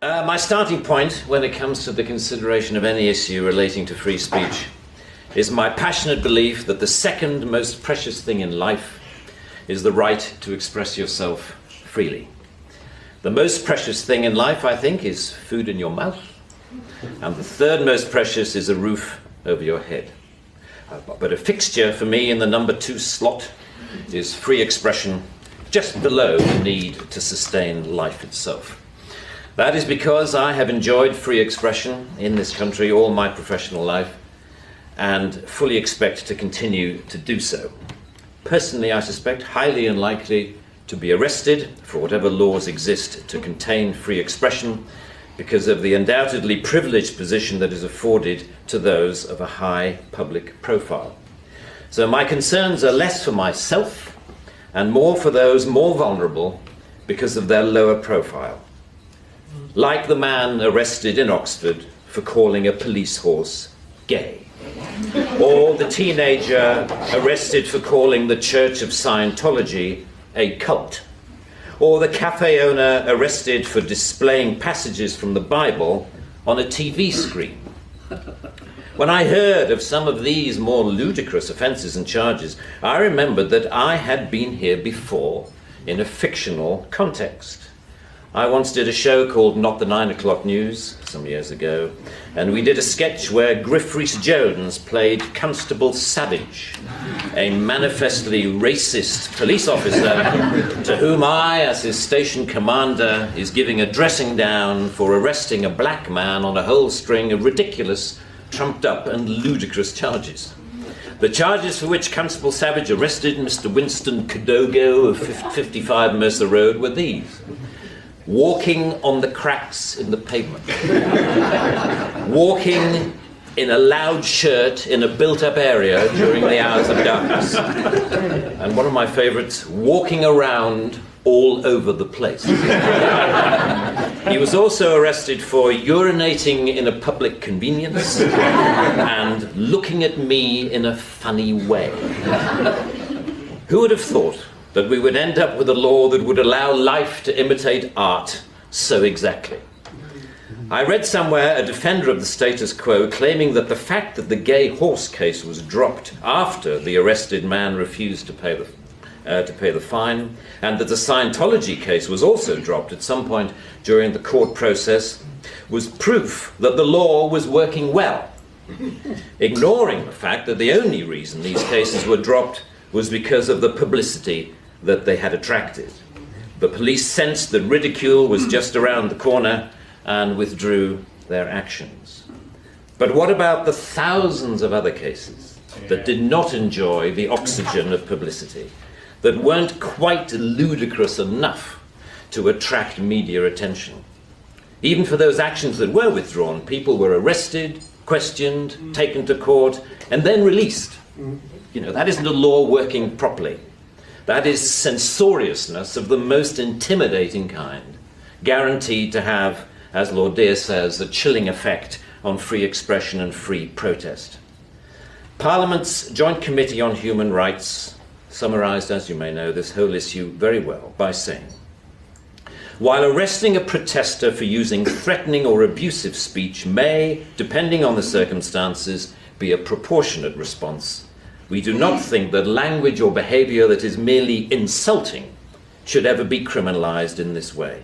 My starting point when it comes to the consideration of any issue relating to free speech is my passionate belief that the second most precious thing in life is the right to express yourself freely. The most precious thing in life, I think, is food in your mouth, and the third most precious is a roof over your head. But a fixture for me in the number 2 slot is free expression, just below the need to sustain life itself. That is because I have enjoyed free expression in this country all my professional life and fully expect to continue to do so. Personally, I suspect highly unlikely to be arrested for whatever laws exist to contain free expression because of the undoubtedly privileged position that is afforded to those of a high public profile. So my concerns are less for myself and more for those more vulnerable because of their lower profile. Like the man arrested in Oxford for calling a police horse gay, or the teenager arrested for calling the Church of Scientology a cult, or the cafe owner arrested for displaying passages from the Bible on a TV screen. When I heard of some of these more ludicrous offences and charges, I remembered that I had been here before in a fictional context. I once did a show called Not the 9 O'Clock News some years ago, and we did a sketch where Griff Rhys-Jones played Constable Savage, a manifestly racist police officer to whom I, as his station commander, is giving a dressing down for arresting a black man on a whole string of ridiculous, trumped-up and ludicrous charges. The charges for which Constable Savage arrested Mr. Winston Kadogo of 55 Mercer Road were these: walking on the cracks in the pavement, walking in a loud shirt in a built-up area during the hours of darkness, and one of my favourites, walking around all over the place. He was also arrested for urinating in a public convenience and looking at me in a funny way. Who would have thought that we would end up with a law that would allow life to imitate art so exactly? I read somewhere a defender of the status quo claiming that the fact that the gay horse case was dropped after the arrested man refused to pay the fine, and that the Scientology case was also dropped at some point during the court process, was proof that the law was working well, ignoring the fact that the only reason these cases were dropped was because of the publicity that they had attracted. The police sensed that ridicule was just around the corner and withdrew their actions. But what about the thousands of other cases that did not enjoy the oxygen of publicity, that weren't quite ludicrous enough to attract media attention? Even for those actions that were withdrawn, people were arrested, questioned, taken to court, and then released. You know, that isn't a law working properly. That is censoriousness of the most intimidating kind, guaranteed to have, as Lord Dear says, a chilling effect on free expression and free protest. Parliament's Joint Committee on Human Rights summarised, as you may know, this whole issue very well by saying, while arresting a protester for using threatening or abusive speech may, depending on the circumstances, be a proportionate response, we do not think that language or behaviour that is merely insulting should ever be criminalised in this way.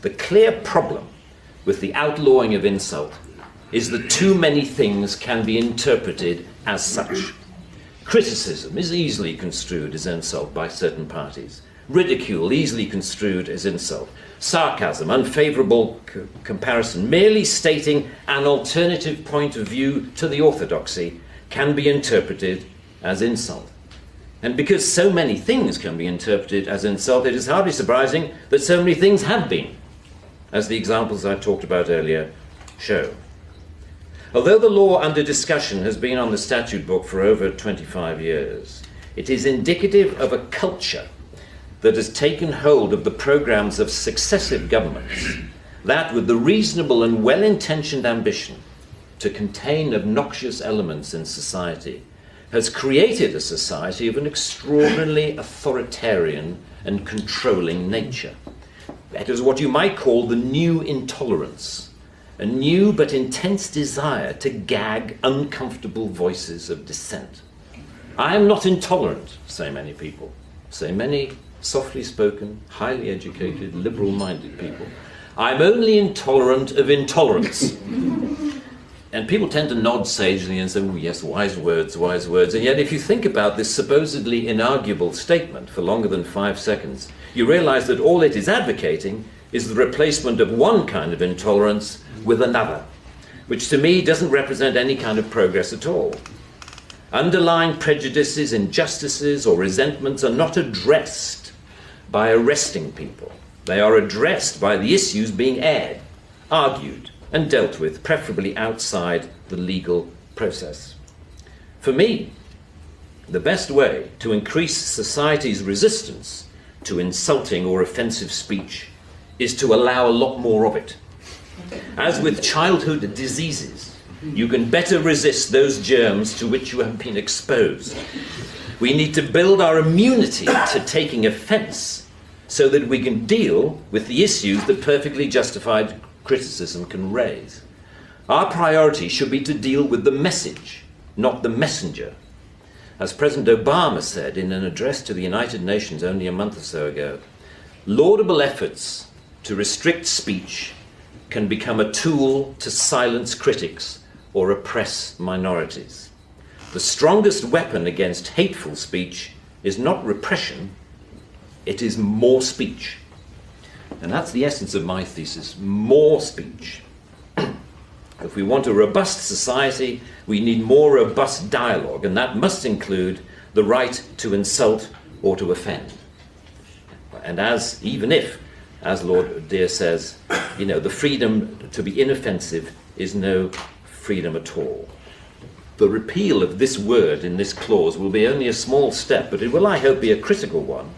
The clear problem with the outlawing of insult is that too many things can be interpreted as such. Criticism is easily construed as insult by certain parties. Ridicule easily construed as insult. Sarcasm, unfavourable comparison, merely stating an alternative point of view to the orthodoxy can be interpreted as insult. And because so many things can be interpreted as insult, it is hardly surprising that so many things have been, as the examples I talked about earlier show. Although the law under discussion has been on the statute book for over 25 years, it is indicative of a culture that has taken hold of the programmes of successive governments, that with the reasonable and well-intentioned ambition to contain obnoxious elements in society, has created a society of an extraordinarily authoritarian and controlling nature. It is what you might call the new intolerance, a new but intense desire to gag uncomfortable voices of dissent. I am not intolerant, say many people, say many softly spoken, highly educated, liberal-minded people. I'm only intolerant of intolerance. And people tend to nod sagely and say, oh yes, wise words, wise words. And yet if you think about this supposedly inarguable statement for longer than 5 seconds, you realize that all it is advocating is the replacement of one kind of intolerance with another, which to me doesn't represent any kind of progress at all. Underlying prejudices, injustices, or resentments are not addressed by arresting people. They are addressed by the issues being aired, argued, and dealt with, preferably outside the legal process. For me, the best way to increase society's resistance to insulting or offensive speech is to allow a lot more of it. As with childhood diseases, you can better resist those germs to which you have been exposed. We need to build our immunity to taking offence so that we can deal with the issues that perfectly justified criticism can raise. Our priority should be to deal with the message, not the messenger. As President Obama said in an address to the United Nations only a month or so ago, laudable efforts to restrict speech can become a tool to silence critics or oppress minorities. The strongest weapon against hateful speech is not repression, it is more speech. And that's the essence of my thesis, more speech. If we want a robust society, we need more robust dialogue, and that must include the right to insult or to offend. And even if, as Lord Dear says, the freedom to be inoffensive is no freedom at all. The repeal of this word in this clause will be only a small step, but it will, I hope, be a critical one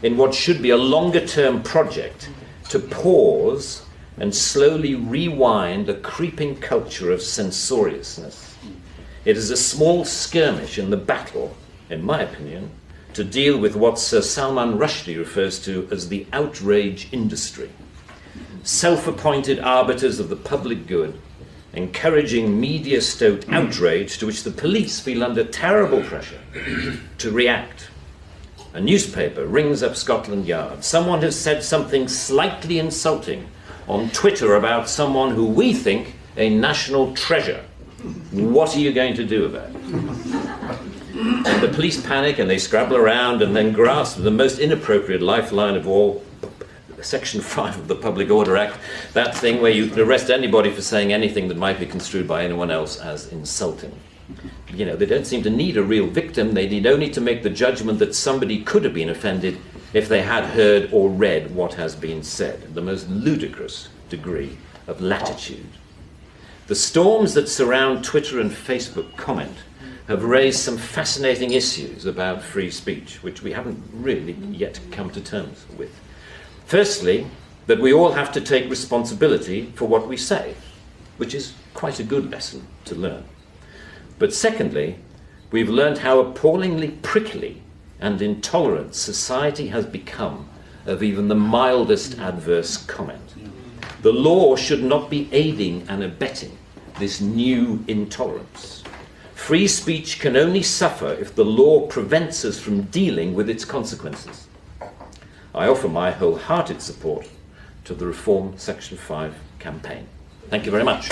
in what should be a longer-term project to pause and slowly rewind a creeping culture of censoriousness. It is a small skirmish in the battle, in my opinion, to deal with what Sir Salman Rushdie refers to as the outrage industry. Self-appointed arbiters of the public good, encouraging media-stoked outrage to which the police feel under terrible pressure to react. A newspaper rings up Scotland Yard. Someone has said something slightly insulting on Twitter about someone who we think a national treasure. What are you going to do about it? And the police panic and they scrabble around and then grasp the most inappropriate lifeline of all, Section 5 of the Public Order Act, that thing where you can arrest anybody for saying anything that might be construed by anyone else as insulting. They don't seem to need a real victim. They need only to make the judgment that somebody could have been offended if they had heard or read what has been said. The most ludicrous degree of latitude. The storms that surround Twitter and Facebook comment have raised some fascinating issues about free speech, which we haven't really yet come to terms with. Firstly, that we all have to take responsibility for what we say, which is quite a good lesson to learn. But secondly, we've learned how appallingly prickly and intolerant society has become of even the mildest adverse comment. The law should not be aiding and abetting this new intolerance. Free speech can only suffer if the law prevents us from dealing with its consequences. I offer my wholehearted support to the Reform Section 5 campaign. Thank you very much.